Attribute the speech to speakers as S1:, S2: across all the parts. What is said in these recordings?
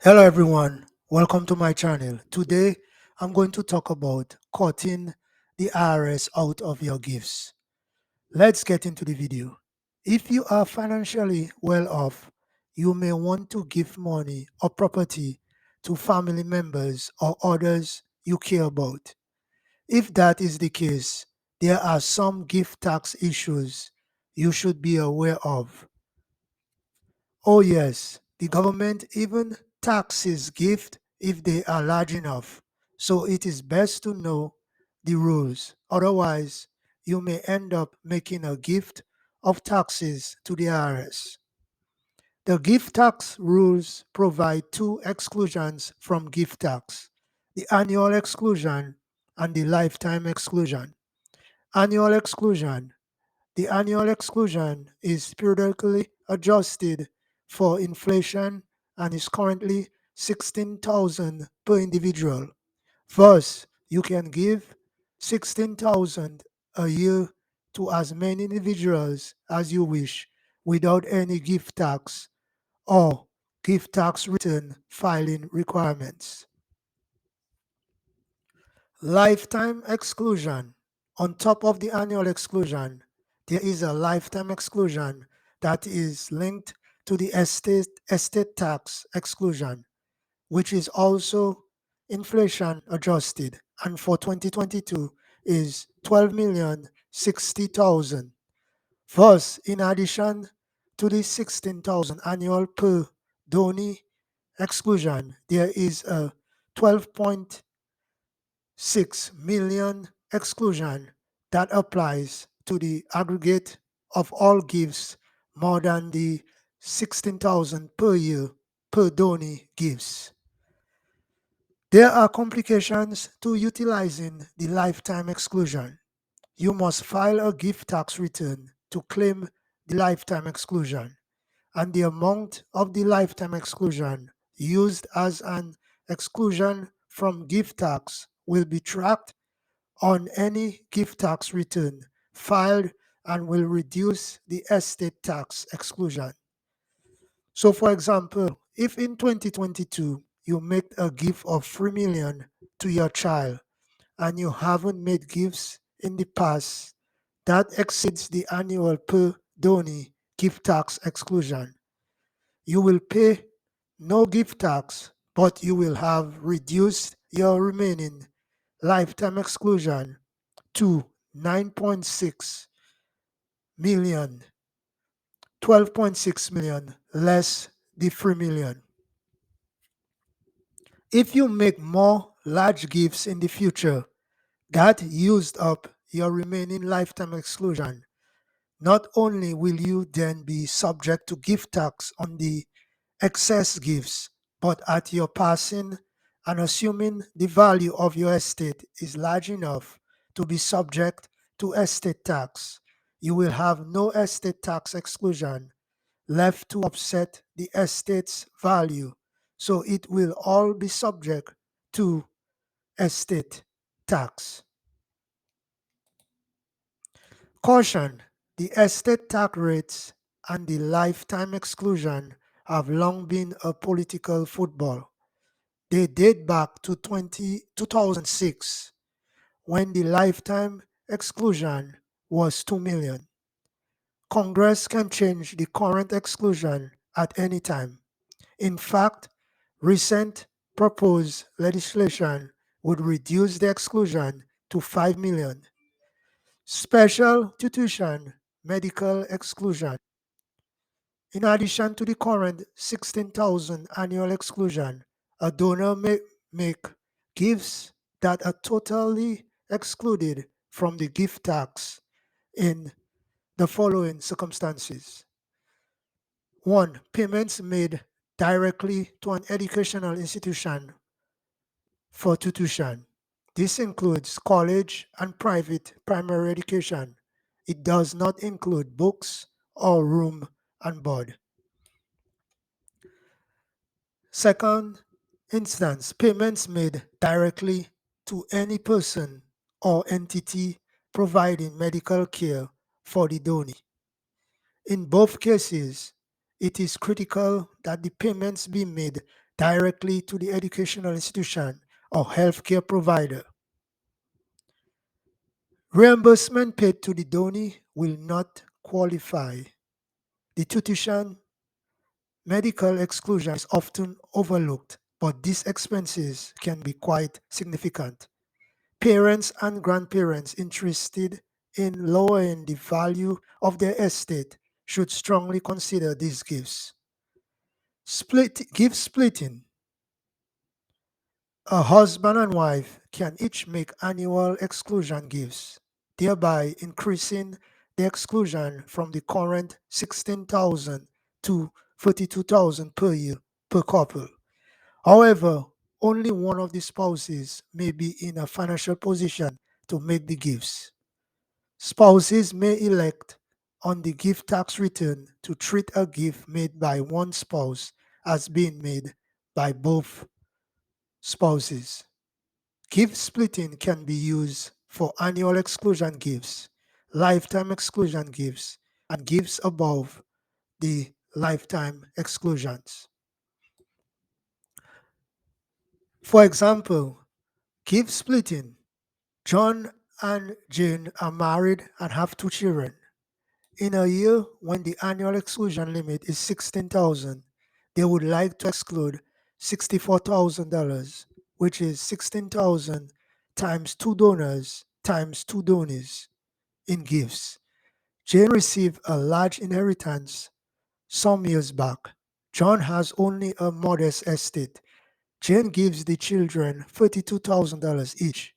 S1: Hello everyone, welcome to my channel. Today I'm going to talk about cutting the IRS out of your gifts. Let's get into the video. If you are financially well off, you may want to give money or property to family members or others you care about. If that is the case, there are some gift tax issues you should be aware of. Oh, yes, the government even taxes gifts if they are large enough. So it is best to know the rules. Otherwise, you may end up making a gift of taxes to the IRS. The gift tax rules provide two exclusions from gift tax: the annual exclusion and the lifetime exclusion. Annual exclusion: the annual exclusion is periodically adjusted for inflation and is currently 16,000 per individual. Thus, you can give 16,000 a year to as many individuals as you wish without any gift tax or gift tax return filing requirements. Lifetime exclusion. On top of the annual exclusion, there is a lifetime exclusion that is linked to the estate tax exclusion, which is also inflation adjusted, and for 2022 is 12,060,000. Thus, in addition to the 16,000 annual per donee exclusion, there is a 12.6 million exclusion that applies to the aggregate of all gifts more than the 16,000 per year per donee gives. There are complications to utilizing the lifetime exclusion. You must file a gift tax return to claim the lifetime exclusion, and the amount of the lifetime exclusion used as an exclusion from gift tax will be tracked on any gift tax return filed and will reduce the estate tax exclusion. So, for example, if in 2022 you make a gift of 3 million to your child and you haven't made gifts in the past, that exceeds the annual per donee gift tax exclusion. You will pay no gift tax, but you will have reduced your remaining lifetime exclusion to 9.6 million, 12.6 million less the 3 million. If you make more large gifts in the future, that used up your remaining lifetime exclusion. Not only will you then be subject to gift tax on the excess gifts, but at your passing, and assuming the value of your estate is large enough to be subject to estate tax, you will have no estate tax exclusion left to offset the estate's value. So it will all be subject to estate tax. Caution: the estate tax rates and the lifetime exclusion have long been a political football. They date back to 2006 when the lifetime exclusion was 2 million. Congress can change the current exclusion at any time. In fact, recent proposed legislation would reduce the exclusion to 5 million. Special tuition medical exclusion. In addition to the current 16,000 annual exclusion, a donor may make gifts that are totally excluded from the gift tax in the following circumstances. 1. Payments made directly to an educational institution for tuition. This includes college and private primary education. It does not include books or room and board. Second instance, payments made directly to any person or entity providing medical care for the donee. In both cases, it is critical that the payments be made directly to the educational institution or healthcare provider. Reimbursement paid to the donee will not qualify. The tuition medical exclusion is often overlooked, but these expenses can be quite significant. Parents and grandparents interested in lowering the value of their estate should strongly consider these gifts. Gift splitting. A husband and wife can each make annual exclusion gifts, thereby increasing the exclusion from the current 16,000 to 42,000 per year per couple. However, only one of the spouses may be in a financial position to make the gifts. Spouses may elect on the gift tax return to treat a gift made by one spouse as being made by both spouses. Gift splitting can be used for annual exclusion gifts, lifetime exclusion gifts, and gifts above the lifetime exclusions. For example, gift splitting. John and Jane are married and have 2 children. In a year when the annual exclusion limit is 16,000, they would like to exclude $64,000, which is 16,000 times 2 donors times 2 donees in gifts. Jane received a large inheritance some years back. John has only a modest estate. Jane gives the children $32,000 each.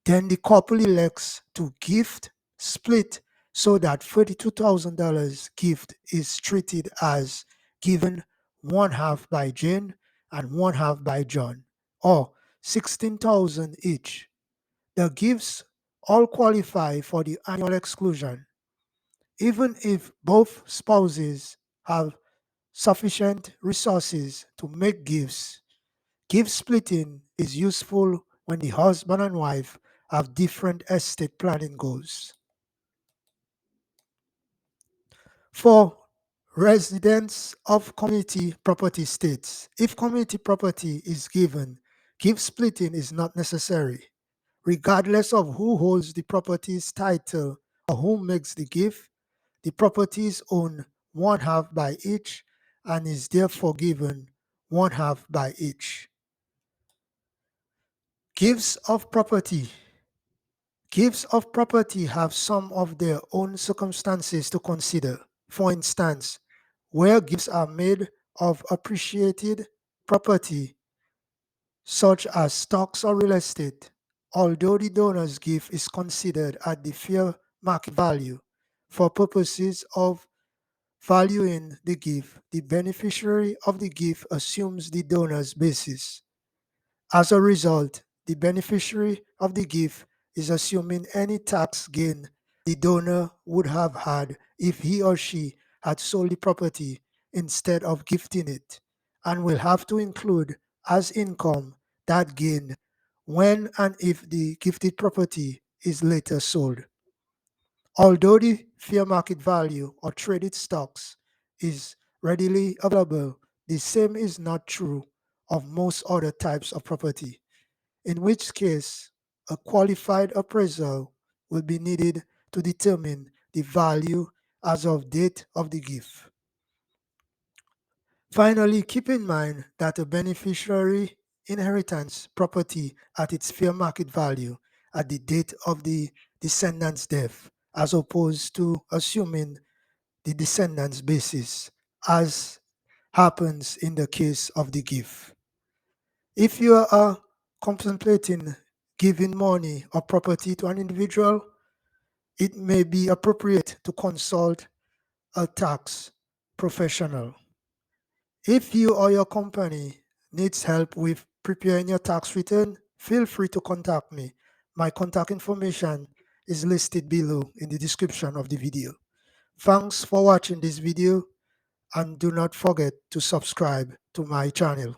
S1: Then the couple elects to gift split so that $32,000 gift is treated as given one half by Jane and one half by John, or 16,000 each. The gifts all qualify for the annual exclusion, even if both spouses have sufficient resources to make gifts. Gift splitting is useful when the husband and wife have different estate planning goals. For residents of community property states, if community property is given, gift splitting is not necessary. Regardless of who holds the property's title or who makes the gift, the property is owned one half by each and is therefore given one half by each. Gifts of property. Gifts of property have some of their own circumstances to consider. For instance, where gifts are made of appreciated property, such as stocks or real estate, although the donor's gift is considered at the fair market value, for purposes of valuing the gift, the beneficiary of the gift assumes the donor's basis. As a result, the beneficiary of the gift is assuming any tax gain the donor would have had if he or she had sold the property instead of gifting it, and will have to include as income that gain when and if the gifted property is later sold. Although the fair market value or traded stocks is readily available, the same is not true of most other types of property, in which case a qualified appraisal will be needed to determine the value as of date of the gift. Finally, keep in mind that a beneficiary inheritance property at its fair market value at the date of the descendant's death, as opposed to assuming the descendant's basis, as happens in the case of the gift. If you are contemplating giving money or property to an individual, it may be appropriate to consult a tax professional. If you or your company needs help with preparing your tax return, feel free to contact me. My contact information is listed below in the description of the video. Thanks for watching this video, and do not forget to subscribe to my channel.